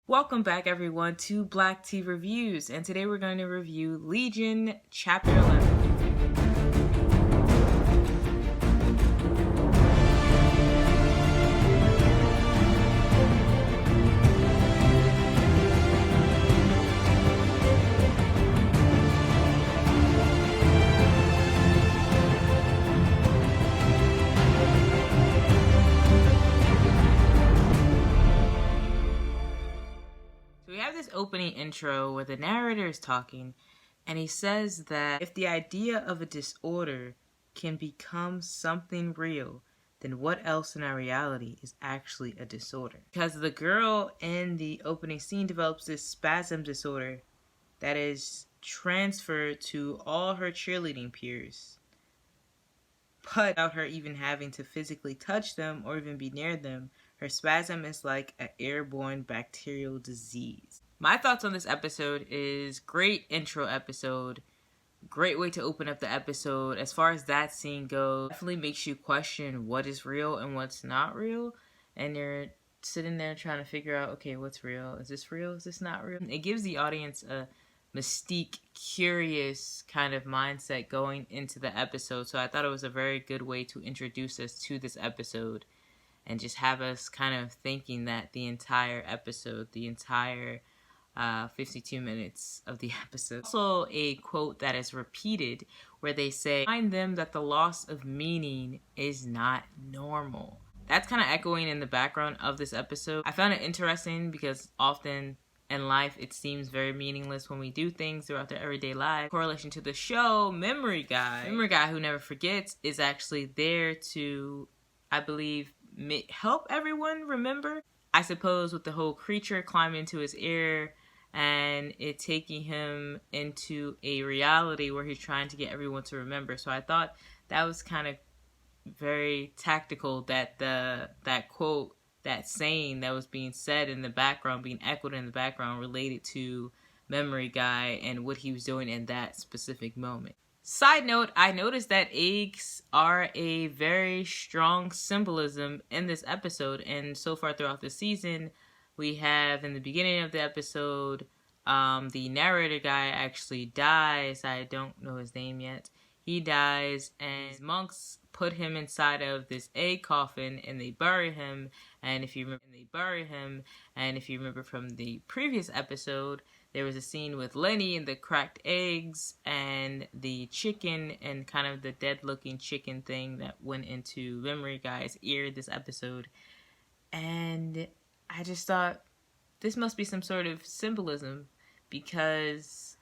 Welcome back, everyone, to Black Tea Reviews, and today we're going to review Legion Chapter 11. We have this opening intro where the narrator is talking, and he says that if the idea of a disorder can become something real, then what else in our reality is actually a disorder? Because the girl in the opening scene develops this spasm disorder that is transferred to all her cheerleading peers, but without her even having to physically touch them or even be near them. Her spasm is like an airborne bacterial disease. My thoughts on this episode is great intro episode. Great way to open up the episode. As far as that scene goes, definitely makes you question what is real and what's not real. And you're sitting there trying to figure out, okay, what's real? Is this real? Is this not real? It gives the audience a mystique, curious kind of mindset going into the episode. So I thought it was a very good way to introduce us to this episode and just have us kind of thinking that the entire episode, the entire 52 minutes of the episode. Also a quote that is repeated where they say, "Remind them that the loss of meaning is not normal." That's kind of echoing in the background of this episode. I found it interesting because often in life it seems very meaningless when we do things throughout their everyday life. Correlation to the show, Memory Guy who never forgets, is actually there to, I believe, help everyone remember. I suppose with the whole creature climbing into his ear and it taking him into a reality where he's trying to get everyone to remember. So I thought that was kind of very tactical that that quote, that saying that was being said in the background, being echoed in the background, related to Memory Guy and what he was doing in that specific moment. Side note, I noticed that eggs are a very strong symbolism in this episode, and so far throughout the season, we have in the beginning of the episode, the narrator guy actually dies. I don't know his name yet. He dies, and his monks put him inside of this egg coffin, and they bury him. And if you remember from the previous episode, there was a scene with Lenny and the cracked eggs and the chicken and kind of the dead-looking chicken thing that went into Memory Guy's ear this episode. And I just thought, this must be some sort of symbolism, because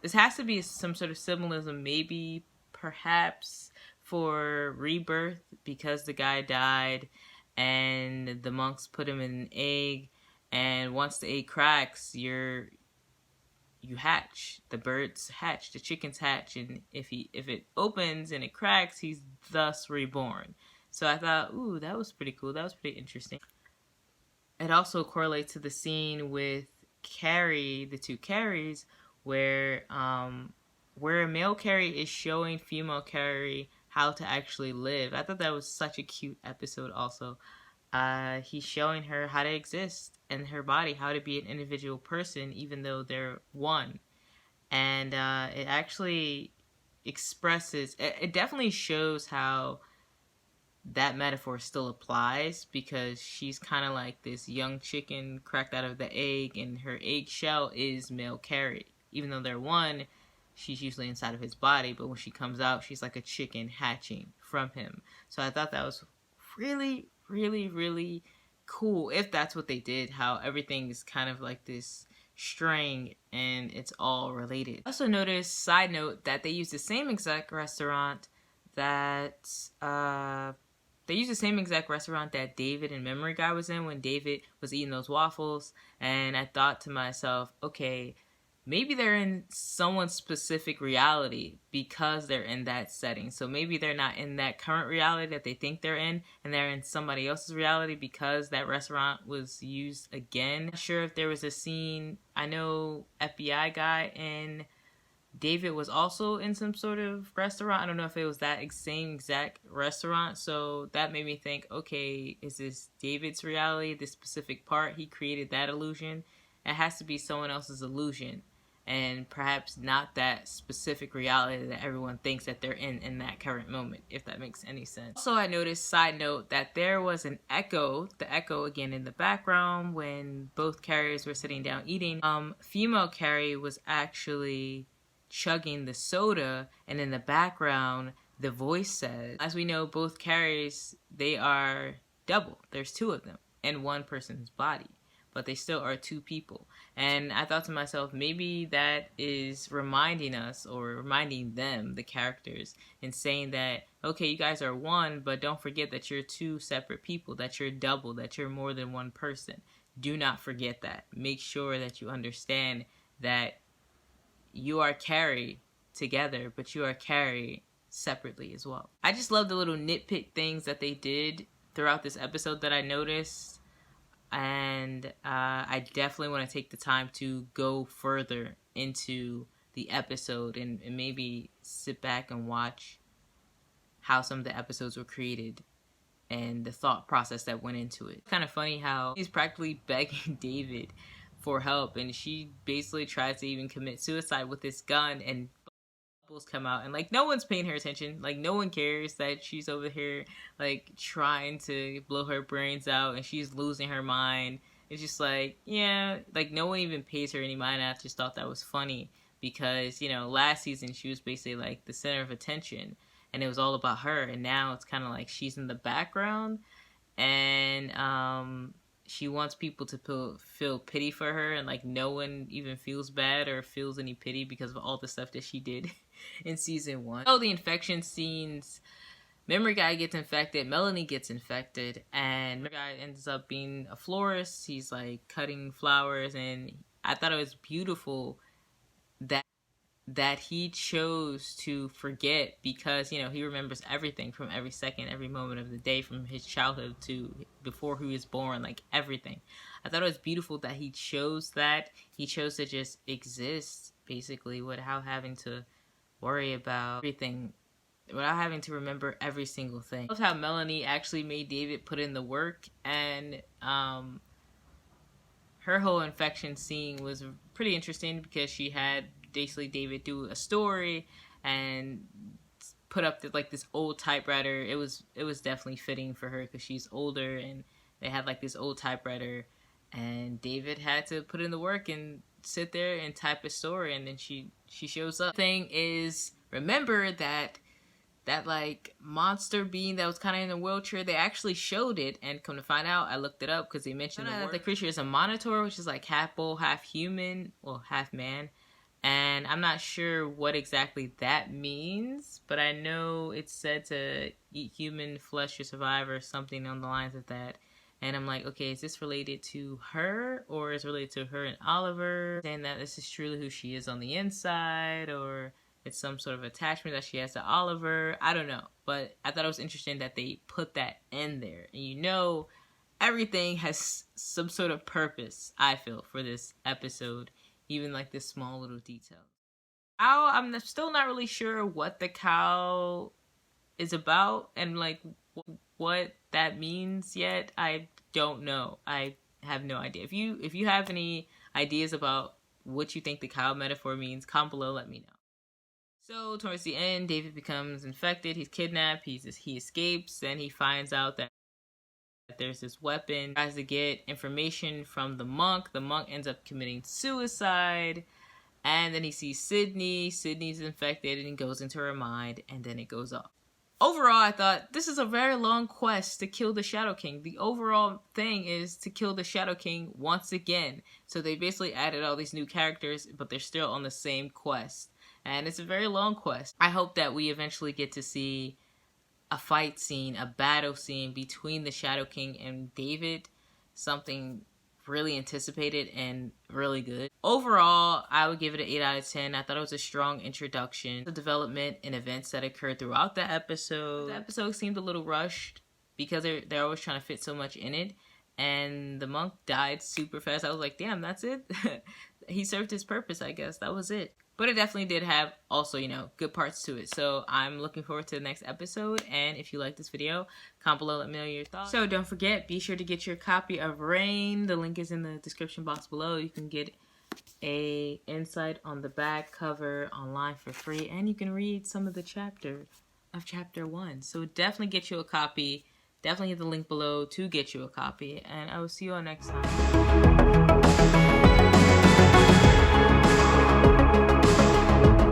this has to be some sort of symbolism, maybe, perhaps, for Rebirth, because the guy died and the monks put him in an egg, and once the egg cracks, you hatch. The birds hatch, the chickens hatch, and if it opens and it cracks, he's thus reborn. So I thought, ooh, that was pretty cool. That was pretty interesting. It also correlates to the scene with Kerry, the two Kerrys, where male Kerry is showing female Kerry how to actually live. I thought that was such a cute episode also. He's showing her how to exist in her body, how to be an individual person, even though they're one. And it actually expresses, it definitely shows how that metaphor still applies, because she's kind of like this young chicken cracked out of the egg, and her eggshell is male Kerry. Even though they're one, she's usually inside of his body, but when she comes out, she's like a chicken hatching from him. So I thought that was really, really, really cool, if that's what they did, how everything is kind of like this string and it's all related. I also noticed, side note, that they use the same exact restaurant that David and Memory Guy was in when David was eating those waffles. And I thought to myself, okay, maybe they're in someone's specific reality because they're in that setting. So maybe they're not in that current reality that they think they're in, and they're in somebody else's reality because that restaurant was used again. Not sure if there was a scene, I know FBI guy in David was also in some sort of restaurant. I don't know if it was that same exact restaurant. So that made me think, okay, is this David's reality, this specific part? He created that illusion. It has to be someone else's illusion, and perhaps not that specific reality that everyone thinks that they're in that current moment, if that makes any sense. Also, I noticed, side note, that there was an echo, the echo again in the background when both Kerrys were sitting down eating. Female Kerry was actually chugging the soda, and in the background the voice says, as we know, both Kerrys, they are double. There's two of them in one person's body, but they still are two people. And I thought to myself, maybe that is reminding us, or reminding them, the characters, and saying that, okay, you guys are one, but don't forget that you're two separate people, that you're double, that you're more than one person. Do not forget that. Make sure that you understand that you are Kerry together, but you are Kerry separately as well. I just love the little nitpick things that they did throughout this episode that I noticed. And I definitely want to take the time to go further into the episode and maybe sit back and watch how some of the episodes were created and the thought process that went into it. It's kind of funny how he's practically begging David for help, and she basically tries to even commit suicide with this gun, and bubbles come out, and like no one's paying her attention. Like no one cares that she's over here like trying to blow her brains out and she's losing her mind. It's just like, yeah, like no one even pays her any mind. I just thought that was funny because, you know, last season she was basically like the center of attention and it was all about her, and now it's kind of like she's in the background, and she wants people to feel pity for her, and like no one even feels bad or feels any pity because of all the stuff that she did in season 1. Oh, the infection scenes. Memory Guy gets infected, Melanie gets infected, and Memory Guy ends up being a florist. He's like cutting flowers, and I thought it was beautiful that he chose to forget, because, you know, he remembers everything from every second, every moment of the day, from his childhood to before he was born, like everything. I thought it was beautiful that he chose that. He chose to just exist, basically, without having to worry about everything, without having to remember every single thing. I love how Melanie actually made David put in the work, and her whole infection scene was pretty interesting because she had basically David do a story and put up like this old typewriter. It was definitely fitting for her because she's older, and they had like this old typewriter, and David had to put in the work and sit there and type a story, and then she shows up. The thing is, remember that like monster being that was kind of in a wheelchair, they actually showed it, and come to find out, I looked it up because they mentioned that the creature is a monitor, which is like half bull, half human, well, half man. And I'm not sure what exactly that means, but I know it's said to eat human flesh to survive or something on the lines of that. And I'm like, okay, is this related to her, or is it related to her and Oliver? Saying that this is truly who she is on the inside, or it's some sort of attachment that she has to Oliver. I don't know. But I thought it was interesting that they put that in there. And you know, everything has some sort of purpose, I feel, for this episode. Even like this small little detail. I'm still not really sure what the cow is about and like what that means yet. I don't know. I have no idea. If you have any ideas about what you think the cow metaphor means, comment below, let me know. So towards the end, David becomes infected. He's kidnapped. He escapes, and he finds out that there's this weapon. He tries to get information from the monk. The monk ends up committing suicide, and then he sees Sydney. Sydney's infected, and he goes into her mind, and then it goes off. Overall, I thought this is a very long quest to kill the Shadow King. The overall thing is to kill the Shadow King once again. So they basically added all these new characters, but they're still on the same quest, and it's a very long quest. I hope that we eventually get to see a fight scene, a battle scene between the Shadow King and David. Something really anticipated and really good. Overall, I would give it an 8 out of 10. I thought it was a strong introduction to development and events that occurred throughout the episode. The episode seemed a little rushed because they're always trying to fit so much in it. And the monk died super fast. I was like, damn, that's it? He served his purpose, I guess. That was it. But it definitely did have also, you know, good parts to it. So I'm looking forward to the next episode. And if you like this video, comment below, let me know your thoughts. So don't forget, be sure to get your copy of Rain. The link is in the description box below. You can get a insight on the back cover online for free. And you can read some of the chapter of chapter 1. So definitely get you a copy. Definitely hit the link below to get you a copy. And I will see you all next time.